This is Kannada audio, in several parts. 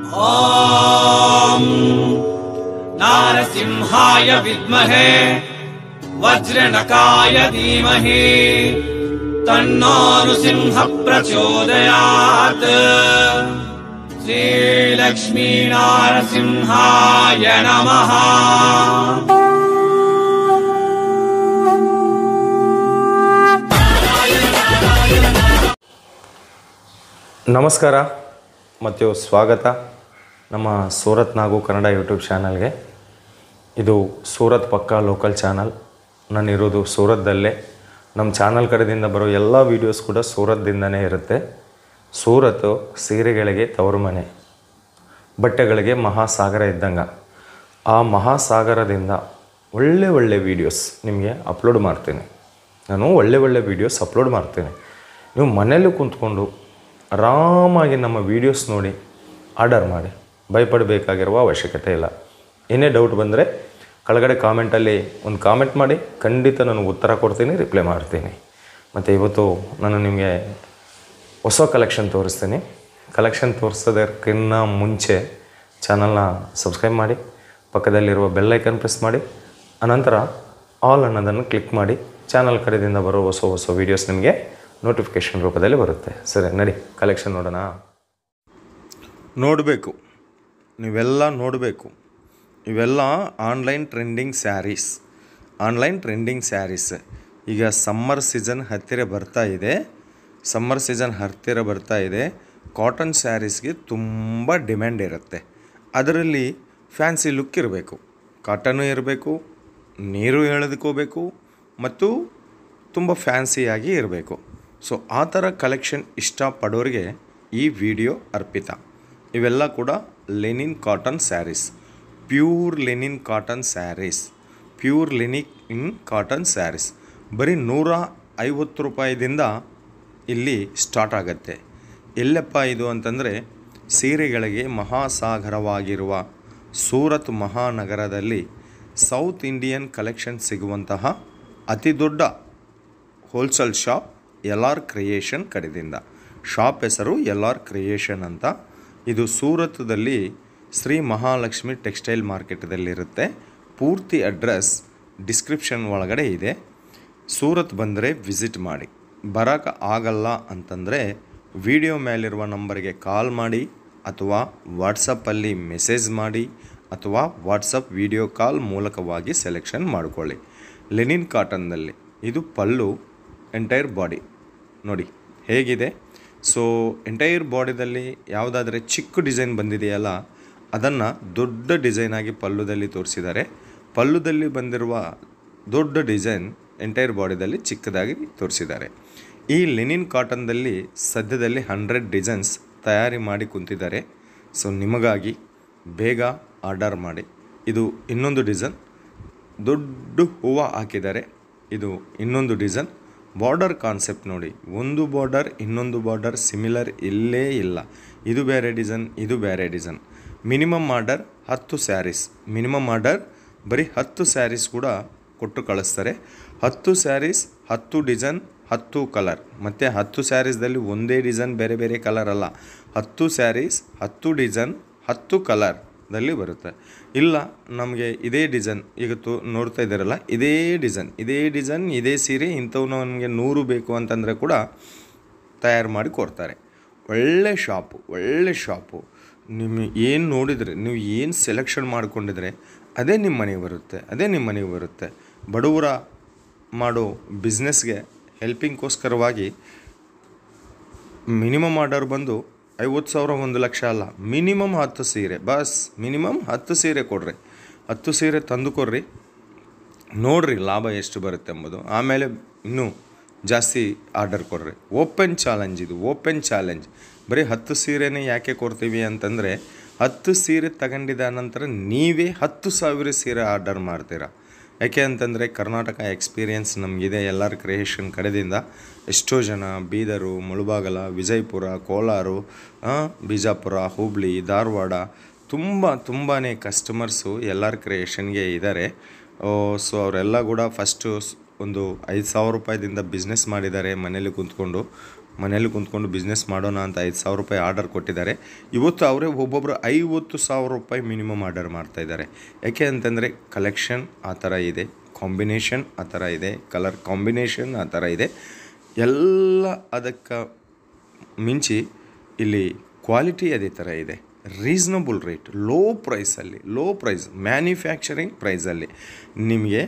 ॐ नारसिंहाय विद्महे वज्रनकाय धीमहि तन्नो नृसिंह प्रचोदयात्। श्रीलक्ष्मी नारसिंहाय नमः। ನಮಸ್ಕಾರ ಮತ್ತು ಸ್ವಾಗತ ನಮ್ಮ ಸೂರತ್ ನಾಗು ಕನ್ನಡ ಯೂಟ್ಯೂಬ್ ಚಾನಲ್ಗೆ. ಇದು ಸೂರತ್ ಪಕ್ಕಾ ಲೋಕಲ್ ಚಾನಲ್. ನಾನಿರೋದು ಸೂರತ್ದಲ್ಲೇ. ನಮ್ಮ ಚಾನಲ್ ಕಡೆಯಿಂದ ಬರೋ ಎಲ್ಲ ವೀಡಿಯೋಸ್ ಕೂಡ ಸೂರತ್ದಿಂದನೇ ಇರುತ್ತೆ. ಸೂರತ್ತು ಸೀರೆಗಳಿಗೆ ತವರು ಮನೆ, ಬಟ್ಟೆಗಳಿಗೆ ಮಹಾಸಾಗರ ಇದ್ದಂಗೆ. ಆ ಮಹಾಸಾಗರದಿಂದ ಒಳ್ಳೆ ವೀಡಿಯೋಸ್ ನಿಮಗೆ ಅಪ್ಲೋಡ್ ಮಾಡ್ತೀನಿ. ನಾನು ಒಳ್ಳೆ ವೀಡಿಯೋಸ್ ಅಪ್ಲೋಡ್ ಮಾಡ್ತೀನಿ. ನೀವು ಮನೇಲಿ ಕುಂತ್ಕೊಂಡು ಆರಾಮಾಗಿ ನಮ್ಮ ವೀಡಿಯೋಸ್ ನೋಡಿ ಆರ್ಡರ್ ಮಾಡಿ, ಭಯಪಡಬೇಕಾಗಿರುವ ಅವಶ್ಯಕತೆ ಇಲ್ಲ. ಏನೇ ಡೌಟ್ ಬಂದರೆ ಕೆಳಗಡೆ ಕಾಮೆಂಟಲ್ಲಿ ಒಂದು ಕಾಮೆಂಟ್ ಮಾಡಿ, ಖಂಡಿತ ನಾನು ಉತ್ತರ ಕೊಡ್ತೀನಿ, ರಿಪ್ಲೈ ಮಾಡ್ತೀನಿ. ಮತ್ತು ಇವತ್ತು ನಾನು ನಿಮಗೆ ಹೊಸ ಕಲೆಕ್ಷನ್ ತೋರಿಸ್ತೀನಿ. ಕಲೆಕ್ಷನ್ ತೋರಿಸೋದಕ್ಕಿಂತ ಮುಂಚೆ ಚಾನಲ್ನ ಸಬ್ಸ್ಕ್ರೈಬ್ ಮಾಡಿ, ಪಕ್ಕದಲ್ಲಿರುವ ಬೆಲ್ ಐಕನ್ ಪ್ರೆಸ್ ಮಾಡಿ, ಅನಂತರ ಆಲ್ ಅನ್ನೋದನ್ನು ಕ್ಲಿಕ್ ಮಾಡಿ. ಚಾನಲ್ ಕಡೆಯಿಂದ ಬರೋ ಹೊಸ ವೀಡಿಯೋಸ್ ನಿಮಗೆ ನೋಟಿಫಿಕೇಷನ್ ರೂಪದಲ್ಲಿ ಬರುತ್ತೆ. ಸರಿ, ನಡಿ ಕಲೆಕ್ಷನ್ ನೋಡೋಣ. ನೀವೆಲ್ಲ ನೋಡಬೇಕು. ಇವೆಲ್ಲ ಆನ್ಲೈನ್ ಟ್ರೆಂಡಿಂಗ್ ಸ್ಯಾರೀಸ್. ಈಗ ಸಮ್ಮರ್ ಸೀಸನ್ ಹತ್ತಿರ ಬರ್ತಾ ಇದೆ. ಕಾಟನ್ ಸ್ಯಾರೀಸ್ಗೆ ತುಂಬ ಡಿಮ್ಯಾಂಡ್ ಇರುತ್ತೆ. ಅದರಲ್ಲಿ ಫ್ಯಾನ್ಸಿ ಲುಕ್ ಇರಬೇಕು, ಕಾಟನ್ನು ಇರಬೇಕು, ನೀರು ಎಳೆದುಕೋಬೇಕು ಮತ್ತು ತುಂಬ ಫ್ಯಾನ್ಸಿಯಾಗಿ ಇರಬೇಕು. ಸೊ ಆ ಥರ ಕಲೆಕ್ಷನ್ ಇಷ್ಟಪಡೋರಿಗೆ ಈ ವಿಡಿಯೋ ಅರ್ಪಿತ. ಇವೆಲ್ಲ ಕೂಡ linen cotton sarees, pure linen cotton sarees. ಬರೀ 150 ರೂಪಾಯಿದಿಂದ ಇಲ್ಲಿ ಸ್ಟಾರ್ಟ್ ಆಗುತ್ತೆ. ಎಲ್ಲಪ್ಪ ಇದು ಅಂತಂದರೆ, ಸೀರೆಗಳಿಗೆ ಮಹಾಸಾಗರವಾಗಿರುವ ಸೂರತ್ ಮಹಾನಗರದಲ್ಲಿ ಸೌತ್ ಇಂಡಿಯನ್ ಕಲೆಕ್ಷನ್ ಸಿಗುವಂತಹ ಅತಿ ದೊಡ್ಡ ಹೋಲ್ಸೇಲ್ ಶಾಪ್ LR ಕ್ರಿಯೇಷನ್ ಕಡೆಯಿಂದ. ಶಾಪ್ ಹೆಸರು LR ಕ್ರಿಯೇಷನ್ ಅಂತ. ಇದು ಸೂರತ್ದಲ್ಲಿ ಶ್ರೀ ಮಹಾಲಕ್ಷ್ಮಿ ಟೆಕ್ಸ್ಟೈಲ್ ಮಾರ್ಕೆಟದಲ್ಲಿರುತ್ತೆ. ಪೂರ್ತಿ ಅಡ್ರೆಸ್ ಡಿಸ್ಕ್ರಿಪ್ಷನ್ ಒಳಗಡೆ ಇದೆ. ಸೂರತ್ ಬಂದರೆ ವಿಸಿಟ್ ಮಾಡಿ. ಬರೋಕ್ಕೆ ಆಗಲ್ಲ ಅಂತಂದರೆ ವಿಡಿಯೋ ಮೇಲಿರುವ ನಂಬರ್ಗೆ ಕಾಲ್ ಮಾಡಿ, ಅಥವಾ ವಾಟ್ಸಪ್ಪಲ್ಲಿ ಮೆಸೇಜ್ ಮಾಡಿ, ಅಥವಾ ವಾಟ್ಸಪ್ ವಿಡಿಯೋ ಕಾಲ್ ಮೂಲಕವಾಗಿ ಸೆಲೆಕ್ಷನ್ ಮಾಡಿಕೊಳ್ಳಿ. ಲೆನಿನ್ ಕಾಟನ್ನಲ್ಲಿ ಇದು ಪಲ್ಲು, ಎಂಟೈರ್ ಬಾಡಿ ನೋಡಿ ಹೇಗಿದೆ. ಸೊ ಎಂಟೈರ್ ಬಾಡಿದಲ್ಲಿ ಯಾವುದಾದ್ರೆ ಚಿಕ್ಕ ಡಿಸೈನ್ ಬಂದಿದೆಯಲ್ಲ, ಅದನ್ನು ದೊಡ್ಡ ಡಿಸೈನಾಗಿ ಪಲ್ಲುದಲ್ಲಿ ತೋರಿಸಿದ್ದಾರೆ. ಪಲ್ಲುದಲ್ಲಿ ಬಂದಿರುವ ದೊಡ್ಡ ಡಿಸೈನ್ ಎಂಟೈರ್ ಬಾಡಿದಲ್ಲಿ ಚಿಕ್ಕದಾಗಿ ತೋರಿಸಿದ್ದಾರೆ. ಈ ಲೆನಿನ್ ಕಾಟನ್ದಲ್ಲಿ ಸದ್ಯದಲ್ಲಿ 100 ಡಿಸೈನ್ಸ್ ತಯಾರಿ ಮಾಡಿ ಕುಂತಿದ್ದಾರೆ. ಸೊ ನಿಮಗಾಗಿ ಬೇಗ ಆರ್ಡರ್ ಮಾಡಿ. ಇದು ಇನ್ನೊಂದು ಡಿಸೈನ್, ದೊಡ್ಡ ಹೂವು ಹಾಕಿದ್ದಾರೆ. ಇದು ಇನ್ನೊಂದು ಡಿಸೈನ್. ಬಾರ್ಡರ್ ಕಾನ್ಸೆಪ್ಟ್ ನೋಡಿ, ಒಂದು ಬಾರ್ಡರ್ ಇನ್ನೊಂದು ಬಾರ್ಡರ್ ಸಿಮಿಲರ್ ಇಲ್ಲೇ ಇಲ್ಲ. ಇದು ಬೇರೆ ಡಿಸೈನ್. Minimum order 10 saris. ಬರೀ 10 ಸ್ಯಾರೀಸ್ ಕೂಡ ಕೊಟ್ಟು ಕಳಿಸ್ತಾರೆ. 10 ಸ್ಯಾರೀಸ್ 10 ಡಿಸೈನ್ 10 ಕಲರ್. ಮತ್ತು 10 ಸ್ಯಾರೀಸ್ದಲ್ಲಿ ಒಂದೇ ಡಿಸೈನ್ ಬೇರೆ ಕಲರ್ ಅಲ್ಲ. 10 ಸ್ಯಾರೀಸ್ 10 ಡಿಸೈನ್ 10 ಕಲರ್ದಲ್ಲಿ ಬರುತ್ತೆ. ಇಲ್ಲ ನಮಗೆ ಇದೇ ಡಿಸೈನ್ ಈಗ ನೋಡ್ತಾ ಇದ್ದಾರಲ್ಲ, ಇದೇ ಡಿಸೈನ್ ಇದೇ ಸೀರೆ ಇಂಥವು ನಮಗೆ 100 ಬೇಕು ಅಂತಂದರೆ ಕೂಡ ತಯಾರು ಮಾಡಿ ಕೊಡ್ತಾರೆ. ಒಳ್ಳೆ ಶಾಪು. ನಿಮಗೆ ಏನು ನೋಡಿದರೆ, ನೀವು ಏನು ಸೆಲೆಕ್ಷನ್ ಮಾಡಿಕೊಂಡಿದ್ರೆ ಅದೇ ನಿಮ್ಮ ಮನೆಗೆ ಬರುತ್ತೆ. ಬಡವರ ಮಾಡೋ ಬಿಸ್ನೆಸ್ಗೆ ಹೆಲ್ಪಿಂಗ್ಗೋಸ್ಕರವಾಗಿ ಮಿನಿಮಮ್ ಆರ್ಡರ್ ಬಂದು 50,000 1 ಲಕ್ಷ ಅಲ್ಲ, ಮಿನಿಮಮ್ 10 ಸೀರೆ. ಮಿನಿಮಮ್ 10 ಸೀರೆ ಕೊಡ್ರಿ. 10 ಸೀರೆ ತಂದು ಕೊಡ್ರಿ, ನೋಡ್ರಿ ಲಾಭ ಎಷ್ಟು ಬರುತ್ತೆ ಎಂಬುದು. ಆಮೇಲೆ ಇನ್ನೂ ಜಾಸ್ತಿ ಆರ್ಡರ್ ಕೊಡ್ರಿ. Open challenge. ಬರೀ 10 ಸೀರೆನೇ ಯಾಕೆ ಕೊಡ್ತೀವಿ ಅಂತಂದರೆ, 10 ಸೀರೆ ತಗೊಂಡಿದ ನಂತರ ನೀವೇ 10,000 ಸೀರೆ ಆರ್ಡರ್ ಮಾಡ್ತೀರಾ. ಯಾಕೆ ಅಂತಂದರೆ ಕರ್ನಾಟಕ ಎಕ್ಸ್ಪೀರಿಯೆನ್ಸ್ ನಮಗಿದೆ. LR ಕ್ರಿಯೇಷನ್ ಕಡೆಯಿಂದ ಎಷ್ಟೋ ಜನ ಬೀದರು, ಮುಳಬಾಗಲ, ವಿಜಯಪುರ, ಕೋಲಾರ, ಬಿಜಾಪುರ, ಹುಬ್ಳಿ, ಧಾರವಾಡ ತುಂಬಾ ಕಸ್ಟಮರ್ಸು LR ಕ್ರಿಯೇಷನ್ಗೆ ಇದ್ದಾರೆ. ಸೊ ಅವರೆಲ್ಲ ಕೂಡ ಫಸ್ಟು ಒಂದು 5,000 ರೂಪಾಯಿದಿಂದ ಬಿಸ್ನೆಸ್ ಮಾಡಿದ್ದಾರೆ ಮನೇಲಿ ಕುಂತ್ಕೊಂಡು. ಮನೇಲಿ ಕುಂತ್ಕೊಂಡು ಬಿಸ್ನೆಸ್ ಮಾಡೋಣ ಅಂತ 5,000 ರೂಪಾಯಿ ಆರ್ಡರ್ ಕೊಟ್ಟಿದ್ದಾರೆ. ಇವತ್ತು ಅವರೇ ಒಬ್ಬೊಬ್ಬರು 50,000 ರೂಪಾಯಿ ಮಿನಿಮಮ್ ಆರ್ಡರ್ ಮಾಡ್ತಾಯಿದ್ದಾರೆ. ಯಾಕೆ ಅಂತಂದರೆ ಕಲೆಕ್ಷನ್ ಆ ಥರ ಇದೆ, ಕಾಂಬಿನೇಷನ್ ಆ ಥರ ಇದೆ, ಕಲರ್ ಕಾಂಬಿನೇಷನ್ ಆ ಥರ ಇದೆ. ಎಲ್ಲ ಅದಕ್ಕೆ ಮಿಂಚಿ ಇಲ್ಲಿ ಕ್ವಾಲಿಟಿ ಅದೇ ಥರ ಇದೆ. Reasonable rate, low price manufacturing ಪ್ರೈಸಲ್ಲಿ ನಿಮಗೆ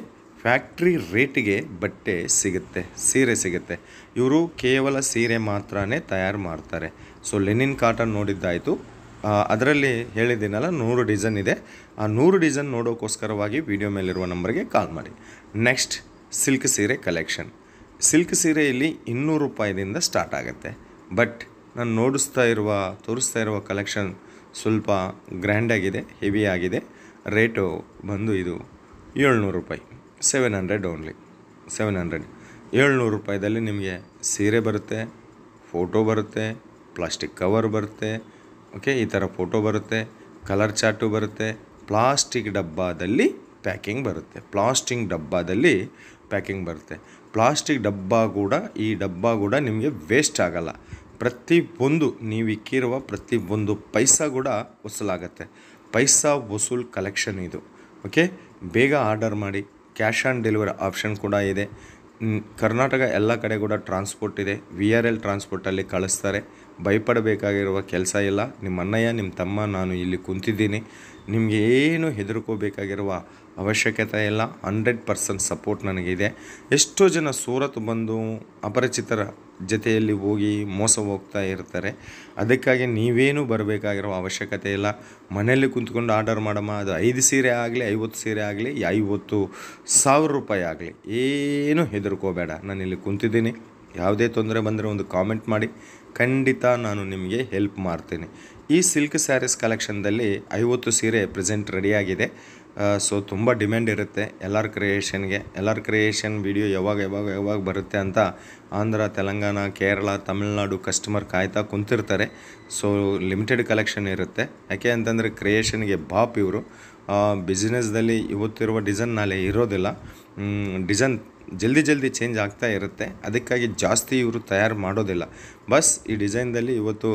ಫ್ಯಾಕ್ಟ್ರಿ ರೇಟಿಗೆ ಬಟ್ಟೆ ಸಿಗುತ್ತೆ, ಸೀರೆ ಸಿಗುತ್ತೆ. ಇವರು ಕೇವಲ ಸೀರೆ ಮಾತ್ರನೇ ತಯಾರು ಮಾಡ್ತಾರೆ. ಸೊ ಲೆನಿನ್ ಕಾಟನ್ ನೋಡಿದ್ದಾಯಿತು. ಅದರಲ್ಲಿ ಹೇಳಿದ್ದೀನಲ್ಲ 100 ಡಿಸೈನ್ ಇದೆ. ಆ 100 ಡಿಸೈನ್ ನೋಡೋಕ್ಕೋಸ್ಕರವಾಗಿ ವಿಡಿಯೋ ಮೇಲಿರುವ ನಂಬರ್ಗೆ ಕಾಲ್ ಮಾಡಿ. ನೆಕ್ಸ್ಟ್ ಸಿಲ್ಕ್ ಸೀರೆ ಕಲೆಕ್ಷನ್. ಸಿಲ್ಕ್ ಸೀರೆ ಇಲ್ಲಿ 200 ರೂಪಾಯಿದಿಂದ ಸ್ಟಾರ್ಟ್ ಆಗುತ್ತೆ. ಬಟ್ ನಾನು ತೋರಿಸ್ತಾ ಇರುವ ಕಲೆಕ್ಷನ್ ಸ್ವಲ್ಪ ಗ್ರ್ಯಾಂಡಾಗಿದೆ, ಹೆವಿ ಆಗಿದೆ. ರೇಟು ಬಂದು ಇದು 700 ರೂಪಾಯಿ, 700 ಓನ್ಲಿ, 700. 700 ರೂಪಾಯಿದಲ್ಲಿ ನಿಮಗೆ ಸೀರೆ ಬರುತ್ತೆ, ಫೋಟೋ ಬರುತ್ತೆ, ಪ್ಲಾಸ್ಟಿಕ್ ಕವರ್ ಬರುತ್ತೆ, ಓಕೆ, ಈ ಥರ ಫೋಟೋ ಬರುತ್ತೆ, ಕಲರ್ ಚಾರ್ಟು ಬರುತ್ತೆ, ಪ್ಲಾಸ್ಟಿಕ್ ಡಬ್ಬದಲ್ಲಿ ಪ್ಯಾಕಿಂಗ್ ಬರುತ್ತೆ. ಪ್ಲಾಸ್ಟಿಕ್ ಡಬ್ಬ ಕೂಡ ನಿಮಗೆ ವೇಸ್ಟ್ ಆಗಲ್ಲ. ಪ್ರತಿಯೊಂದು ನೀವು ಇಕ್ಕಿರುವ ಪ್ರತಿಯೊಂದು ಪೈಸಾ ಕೂಡ ವಸೂಲಾಗುತ್ತೆ. ಪೈಸಾ ವಸೂಲ್ ಕಲೆಕ್ಷನ್ ಇದು. ಓಕೆ, ಬೇಗ ಆರ್ಡರ್ ಮಾಡಿ. ಕ್ಯಾಶ್ ಆನ್ ಡೆಲಿವರಿ ಆಪ್ಷನ್ ಕೂಡ ಇದೆ. ಕರ್ನಾಟಕ ಎಲ್ಲ ಕಡೆ ಕೂಡ ಟ್ರಾನ್ಸ್ಪೋರ್ಟ್ ಇದೆ. VRL ಟ್ರಾನ್ಸ್ಪೋರ್ಟಲ್ಲಿ ಕಳಿಸ್ತಾರೆ. ಭಯಪಡಬೇಕಾಗಿರುವ ಕೆಲಸ ಇಲ್ಲ. ನಿಮ್ಮ ಅಣ್ಣಯ್ಯ, ನಿಮ್ಮ ತಮ್ಮ ನಾನು ಇಲ್ಲಿ ಕುಂತಿದ್ದೀನಿ. ನಿಮಗೆ ಏನು ಹೆದರ್ಕೋಬೇಕಾಗಿರುವ ಅವಶ್ಯಕತೆ ಇಲ್ಲ. 100% ಸಪೋರ್ಟ್ ನನಗಿದೆ. ಎಷ್ಟೋ ಜನ ಸೂರತ್ ಬಂದು ಅಪರಿಚಿತರ ಜೊತೆಯಲ್ಲಿ ಹೋಗಿ ಮೋಸ ಹೋಗ್ತಾ ಇರ್ತಾರೆ. ಅದಕ್ಕಾಗಿ ನೀವೇನು ಬರಬೇಕಾಗಿರೋ ಅವಶ್ಯಕತೆ ಇಲ್ಲ. ಮನೆಯಲ್ಲಿ ಕುಂತ್ಕೊಂಡು ಆರ್ಡರ್ ಮಾಡಮ್ಮ. ಅದು 5 ಸೀರೆ ಆಗಲಿ, 50 ಸೀರೆ ಆಗಲಿ, 50,000 ರೂಪಾಯಿ ಆಗಲಿ, ಏನೂ ಹೆದರ್ಕೋಬೇಡ. ನಾನು ಇಲ್ಲಿ ಕುಂತಿದ್ದೀನಿ. ಯಾವುದೇ ತೊಂದರೆ ಬಂದರೆ ಒಂದು ಕಾಮೆಂಟ್ ಮಾಡಿ, ಖಂಡಿತ ನಾನು ನಿಮಗೆ ಹೆಲ್ಪ್ ಮಾಡ್ತೀನಿ. ಈ ಸಿಲ್ಕ್ ಸ್ಯಾರೀಸ್ ಕಲೆಕ್ಷನ್ದಲ್ಲಿ 50 ಸೀರೆ ಪ್ರೆಸೆಂಟ್ ರೆಡಿಯಾಗಿದೆ. ಸೊ ತುಂಬ ಡಿಮ್ಯಾಂಡ್ ಇರುತ್ತೆ ಎಲ್ಲರ ಕ್ರಿಯೇಷನ್ ವಿಡಿಯೋ ಯಾವಾಗ ಬರುತ್ತೆ ಅಂತ ಆಂಧ್ರ, ತೆಲಂಗಾಣ, ಕೇರಳ, ತಮಿಳ್ನಾಡು ಕಸ್ಟಮರ್ ಕಾಯ್ತಾ ಕುಂತಿರ್ತಾರೆ. ಸೊ ಲಿಮಿಟೆಡ್ ಕಲೆಕ್ಷನ್ ಇರುತ್ತೆ. ಯಾಕೆ ಅಂತಂದರೆ ಕ್ರಿಯೇಷನ್ಗೆ ಬಾಪ್ ಇವರು. ಬಿಸ್ನೆಸ್ದಲ್ಲಿ ಇವತ್ತಿರುವ ಡಿಸೈನ್ ನಾಳೆ ಇರೋದಿಲ್ಲ. ಡಿಸೈನ್ ಜಲ್ದಿ ಚೇಂಜ್ ಆಗ್ತಾ ಇರುತ್ತೆ. ಅದಕ್ಕಾಗಿ ಜಾಸ್ತಿ ಇವರು ತಯಾರು ಮಾಡೋದಿಲ್ಲ. ಬಸ್ ಈ ಡಿಸೈನ್ದಲ್ಲಿ ಇವತ್ತು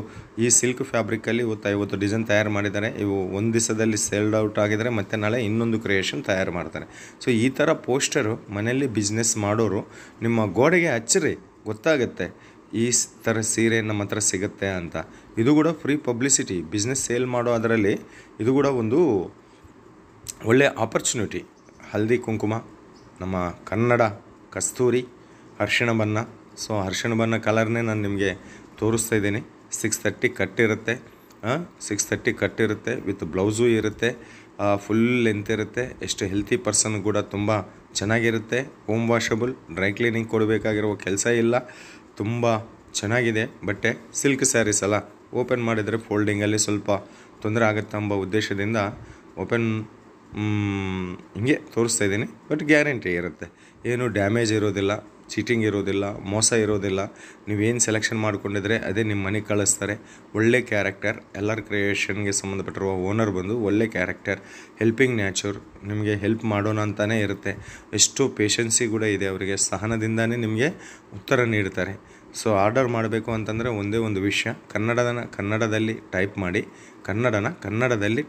ಈ ಸಿಲ್ಕ್ ಫ್ಯಾಬ್ರಿಕಲ್ಲಿ ಇವತ್ತು 50 ಡಿಸೈನ್ ತಯಾರು ಮಾಡಿದ್ದಾರೆ. ಇವು ಒಂದು ದಿವಸದಲ್ಲಿ ಸೇಲ್ಡ್ ಔಟ್ ಆಗಿದರೆ ಮತ್ತೆ ನಾಳೆ ಇನ್ನೊಂದು ಕ್ರಿಯೇಷನ್ ತಯಾರು ಮಾಡ್ತಾರೆ. ಸೊ ಈ ಥರ ಪೋಸ್ಟರು ಮನೆಯಲ್ಲಿ ಬಿಸ್ನೆಸ್ ಮಾಡೋರು ನಿಮ್ಮ ಗೋಡೆಗೆ ಹಚ್ಚಿರಿ, ಗೊತ್ತಾಗುತ್ತೆ ಈ ಥರ ಸೀರೆ ನಮ್ಮ ಹತ್ರ ಸಿಗುತ್ತೆ ಅಂತ. ಇದು ಕೂಡ ಫ್ರೀ ಪಬ್ಲಿಸಿಟಿ. ಬಿಸ್ನೆಸ್ ಸೇಲ್ ಮಾಡೋ ಅದರಲ್ಲಿ ಇದು ಕೂಡ ಒಂದು ಒಳ್ಳೆಯ ಆಪರ್ಚುನಿಟಿ. ಹಲ್ದಿ ಕುಂಕುಮ, ನಮ್ಮ ಕನ್ನಡ ಕಸ್ತೂರಿ, ಅರಿಶಿಣ ಬಣ್ಣ. ಸೊ ಅರಿಶಿಣ ಬಣ್ಣ ಕಲರ್ನೇ ನಾನು ನಿಮಗೆ ತೋರಿಸ್ತಾ ಇದ್ದೀನಿ. 630 ಕಟ್ ಇರುತ್ತೆ ವಿತ್ ಬ್ಲೌಸು ಇರುತ್ತೆ. ಫುಲ್ ಲೆಂತ್ ಇರುತ್ತೆ. ಎಷ್ಟು ಹೆಲ್ತಿ ಪರ್ಸನ್ ಕೂಡ ತುಂಬ ಚೆನ್ನಾಗಿರುತ್ತೆ. ಹೋಮ್ ವಾಷಬಲ್, ಡ್ರೈ ಕ್ಲೀನಿಂಗ್ ಕೊಡಬೇಕಾಗಿರುವ ಕೆಲಸ ಇಲ್ಲ. ತುಂಬ ಚೆನ್ನಾಗಿದೆ ಬಟ್ಟೆ. ಸಿಲ್ಕ್ ಸ್ಯಾರೀಸ್ ಅಲ್ಲ, ಓಪನ್ ಮಾಡಿದರೆ ಫೋಲ್ಡಿಂಗಲ್ಲಿ ಸ್ವಲ್ಪ ತೊಂದರೆ ಆಗುತ್ತೆ ಎಂಬ ಉದ್ದೇಶದಿಂದ ಓಪನ್ ಹಿಂಗೆ ತೋರಿಸ್ತಾ ಇದ್ದೀನಿ. ಬಟ್ ಗ್ಯಾರಂಟಿ ಇರುತ್ತೆ, ಏನು ಡ್ಯಾಮೇಜ್ ಇರೋದಿಲ್ಲ, ಚೀಟಿಂಗ್ ಇರೋದಿಲ್ಲ, ಮೋಸ ಇರೋದಿಲ್ಲ. ನೀವೇನು ಸೆಲೆಕ್ಷನ್ ಮಾಡ್ಕೊಂಡಿದ್ರೆ ಅದೇ ನಿಮ್ಮ ಮನೆಗೆ ಕಳಿಸ್ತಾರೆ. ಒಳ್ಳೆ ಕ್ಯಾರೆಕ್ಟರ್. ಎಲ್ಲರ ಕ್ರಿಯೇಷನ್ಗೆ ಸಂಬಂಧಪಟ್ಟಿರುವ ಓನರ್ ಬಂದು ಒಳ್ಳೆ ಕ್ಯಾರೆಕ್ಟರ್, ಹೆಲ್ಪಿಂಗ್ ನ್ಯಾಚರ್, ನಿಮಗೆ ಹೆಲ್ಪ್ ಮಾಡೋಣ ಅಂತಲೇ ಇರುತ್ತೆ. ಎಷ್ಟೋ ಪೇಷನ್ಸಿ ಕೂಡ ಇದೆ ಅವರಿಗೆ. ಸಹನದಿಂದನೇ ನಿಮಗೆ ಉತ್ತರ ನೀಡ್ತಾರೆ. ಸೊ ಆರ್ಡರ್ ಮಾಡಬೇಕು ಅಂತಂದರೆ ಒಂದೇ ಒಂದು ವಿಷಯ, ಕನ್ನಡದಲ್ಲಿ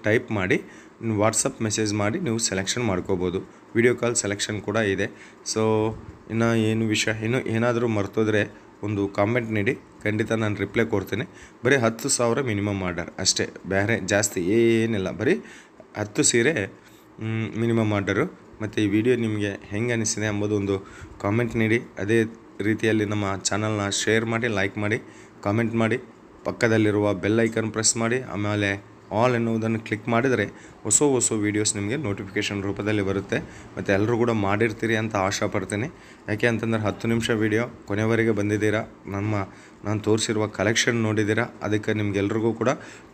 ಟೈಪ್ ಮಾಡಿ ವಾಟ್ಸಪ್ ಮೆಸೇಜ್ ಮಾಡಿ ನೀವು ಸೆಲೆಕ್ಷನ್ ಮಾಡ್ಕೋಬೋದು. ವಿಡಿಯೋ ಕಾಲ್ ಸೆಲೆಕ್ಷನ್ ಕೂಡ ಇದೆ. ಸೊ ಇನ್ನು ಏನು ವಿಷಯ, ಏನಾದರೂ ಮರ್ತೋದ್ರೆ ಒಂದು ಕಾಮೆಂಟ್ ನೀಡಿ, ಖಂಡಿತ ನಾನು ರಿಪ್ಲೈ ಕೊಡ್ತೀನಿ. ಬರೀ 10,000 ಮಿನಿಮಮ್ ಆರ್ಡರ್ ಅಷ್ಟೇ, ಬೇರೆ ಜಾಸ್ತಿ ಏನಿಲ್ಲ. ಬರೀ 10 ಸೀರೆ ಮಿನಿಮಮ್ ಆರ್ಡರು. ಮತ್ತು ಈ ವಿಡಿಯೋ ನಿಮಗೆ ಹೆಂಗೆ ಅನಿಸಿದೆ ಎಂಬುದು ಒಂದು ಕಾಮೆಂಟ್ ನೀಡಿ. ಅದೇ ರೀತಿಯಲ್ಲಿ ನಮ್ಮ ಚಾನಲ್ನ ಶೇರ್ ಮಾಡಿ, ಲೈಕ್ ಮಾಡಿ, ಕಾಮೆಂಟ್ ಮಾಡಿ. ಪಕ್ಕದಲ್ಲಿರುವ ಬೆಲ್ ಐಕನ್ ಪ್ರೆಸ್ ಮಾಡಿ, ಆಮೇಲೆ ಆಲ್ ಎನ್ನುವುದನ್ನು ಕ್ಲಿಕ್ ಮಾಡಿದರೆ ಹೊಸ ವೀಡಿಯೋಸ್ ನಿಮಗೆ ನೋಟಿಫಿಕೇಷನ್ ರೂಪದಲ್ಲಿ ಬರುತ್ತೆ. ಮತ್ತು ಎಲ್ಲರೂ ಕೂಡ ಮಾಡಿರ್ತೀರಿ ಅಂತ ಆಶಾ ಪಡ್ತೀನಿ. ಯಾಕೆ ಅಂತಂದರೆ 10 ನಿಮಿಷ ವೀಡಿಯೋ ಕೊನೆವರೆಗೆ ಬಂದಿದ್ದೀರಾ, ನಾನು ತೋರಿಸಿರುವ ಕಲೆಕ್ಷನ್ ನೋಡಿದ್ದೀರಾ. ಅದಕ್ಕೆ ನಿಮಗೆಲ್ರಿಗೂ ಕೂಡ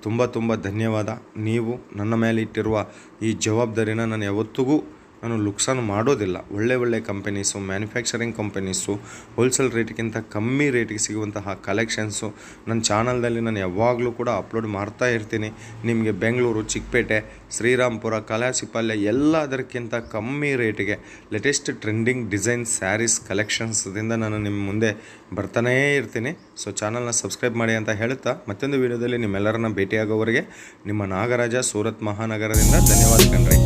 ತುಂಬ ಧನ್ಯವಾದ. ನೀವು ನನ್ನ ಮೇಲೆ ಇಟ್ಟಿರುವ ಈ ಜವಾಬ್ದಾರಿನ ನಾನು ಯಾವತ್ತಿಗೂ ನಾನು ಲುಕ್ಸಾನ್ ಮಾಡೋದಿಲ್ಲ. ಒಳ್ಳೆ ಕಂಪನೀಸು, ಮ್ಯಾನುಫ್ಯಾಕ್ಚರಿಂಗ್ ಕಂಪನೀಸು, ಹೋಲ್ಸೇಲ್ ರೇಟ್ಗಿಂತ ಕಮ್ಮಿ ರೇಟಿಗೆ ಸಿಗುವಂತಹ ಕಲೆಕ್ಷನ್ಸು ನನ್ನ ಚಾನಲ್ದಲ್ಲಿ ನಾನು ಯಾವಾಗಲೂ ಕೂಡ ಅಪ್ಲೋಡ್ ಮಾಡ್ತಾ ಇರ್ತೀನಿ. ನಿಮಗೆ ಬೆಂಗಳೂರು, ಚಿಕ್ಕಪೇಟೆ, ಶ್ರೀರಾಮ್ಪುರ, ಕಲಾಸಿಪಾಲ್ಯ ಎಲ್ಲದಕ್ಕಿಂತ ಕಮ್ಮಿ ರೇಟಿಗೆ ಲೇಟೆಸ್ಟ್ ಟ್ರೆಂಡಿಂಗ್ ಡಿಸೈನ್ ಸ್ಯಾರೀಸ್ ಕಲೆಕ್ಷನ್ಸ್ದಿಂದ ನಾನು ನಿಮ್ಮ ಮುಂದೆ ಬರ್ತಾನೇ ಇರ್ತೀನಿ. ಸೊ ಚಾನಲ್ನ ಸಬ್ಸ್ಕ್ರೈಬ್ ಮಾಡಿ ಅಂತ ಹೇಳುತ್ತಾ ಮತ್ತೊಂದು ವಿಡಿಯೋದಲ್ಲಿ ನಿಮ್ಮೆಲ್ಲರನ್ನ ಭೇಟಿಯಾಗೋವರೆಗೆ ನಿಮ್ಮ ನಾಗರಾಜ, ಸೂರತ್ ಮಹಾನಗರದಿಂದ ಧನ್ಯವಾದ ಕಣ್ರಿ.